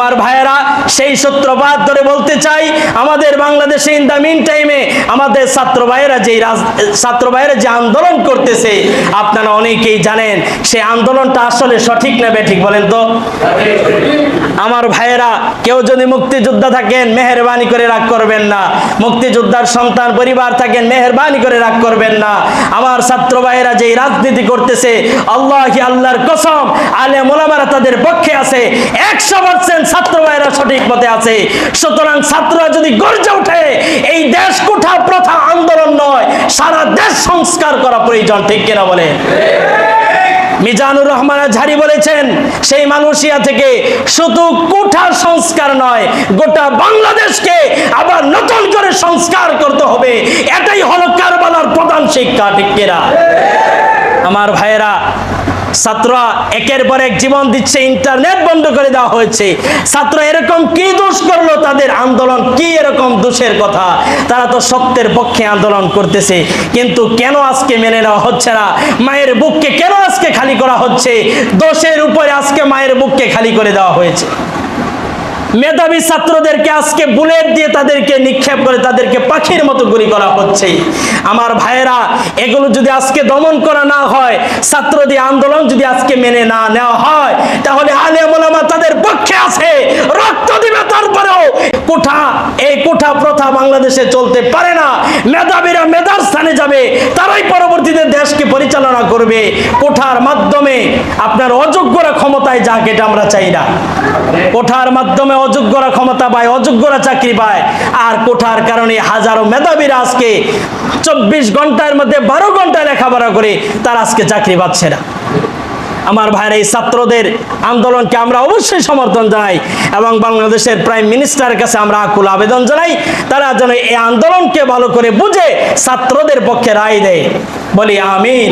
আমার ভাইয়েরা, সেই সূত্রপাত ধরে বলতে চাই, আমাদের বাংলাদেশে ইন দ্য মিন টাইমে আমাদের ছাত্র ভাইয়েরা যে আন্দোলন করতেছে, আপনারা অনেকেই জানেন সেই আন্দোলনটা আসলে সঠিক না বেঠিক বলেন তো? আমার ভাইয়েরা, কেউ যদি মুক্তিযোদ্ধা থাকেন মেহেরবানি করে রাগ করবেন না, মুক্তিযোদ্ধার সন্তান পরিবার থাকেন মেহেরবানি করে রাগ করবেন না। আমার ছাত্র ভাইয়েরা যে রাজনীতি করতেছে, আল্লাহর কসম আলেম ওলামারা তাদের পক্ষে আছে, 100% ছাত্র ভাইয়েরা সঠিক পথে আছে। সুতরাং ছাত্ররা যদি গর্জে ওঠে, এই দেশ কোঠা প্রথা আন্দোলন নয়, সারা দেশ সংস্কার করা প্রয়োজন, ঠিক কিনা বলে? মিজানুর রহমান ঝাড়ি বলেছেন, সেই মালয়েশিয়া থেকে শুধু কোঠা সংস্কার নয়, গোটা বাংলাদেশকে আবার নতুন করে সংস্কার করতে হবে। এটাই হলো কারবালার প্রধান শিক্ষা, ঠিক কিনা? আমার ভাইয়েরা, ছাত্ররা একের পর এক জীবন দিচ্ছে, ইন্টারনেট বন্ধ করে দেওয়া হয়েছে। ছাত্র এরকম কি দোষ করলো? তাদের আন্দোলন কি এরকম দোষের কথা? তারা তো সত্যের পক্ষে আন্দোলন করতেছে, কিন্তু কেন আজকে মেনে নেওয়া হচ্ছে না? মায়ের বুককে কেন আজকে খালি করা হচ্ছে? দোষের উপরে আজকে মায়ের বুককে খালি করে দেওয়া হয়েছে। মেধাবী ছাত্রদেরকে আজকে বুলেট দিয়ে তাদেরকে নিক্ষেপ করে তাদেরকে পাখির মতো গুলি করা হচ্ছে। আমার ভাইয়েরা, এগুলো যদি আজকে দমন করা না হয়, ছাত্রদের আন্দোলন যদি আজকে মেনে না নেওয়া হয়, তাহলে আলেম ওলামা তাদের পক্ষে আছে, রক্ত দিবে। তারপরেও এই কোঠা প্রথা বাংলাদেশে চলতে পারে না। মেধাবীরা মেধার স্থানে যাবে, তারাই পরবর্তীতে দেশকে পরিচালনা করবে। কোঠার মাধ্যমে আপনার অযোগ্যরা ক্ষমতায় যাক, এটা আমরা চাই না। কোঠার মাধ্যমে অযোগ্যরা ক্ষমতা পায়, অযোগ্যরা চাকরি পায়, আর কোঠার কারণে হাজারো মেধাবীরা আজকে 24 ঘন্টার মধ্যে 12 ঘন্টা লেখাপড়া করে তারা আজকে চাকরি পাচ্ছে না। আমার ভাইয়ের এই ছাত্রদের আন্দোলনকে আমরা অবশ্যই সমর্থন জানাই এবং বাংলাদেশের প্রাইম মিনিস্টারের কাছে আমরা আকুল আবেদন জানাই, তারা যেন এই আন্দোলনকে ভালো করে বুঝে ছাত্রদের পক্ষে রায় দেয়। বলি আমিন।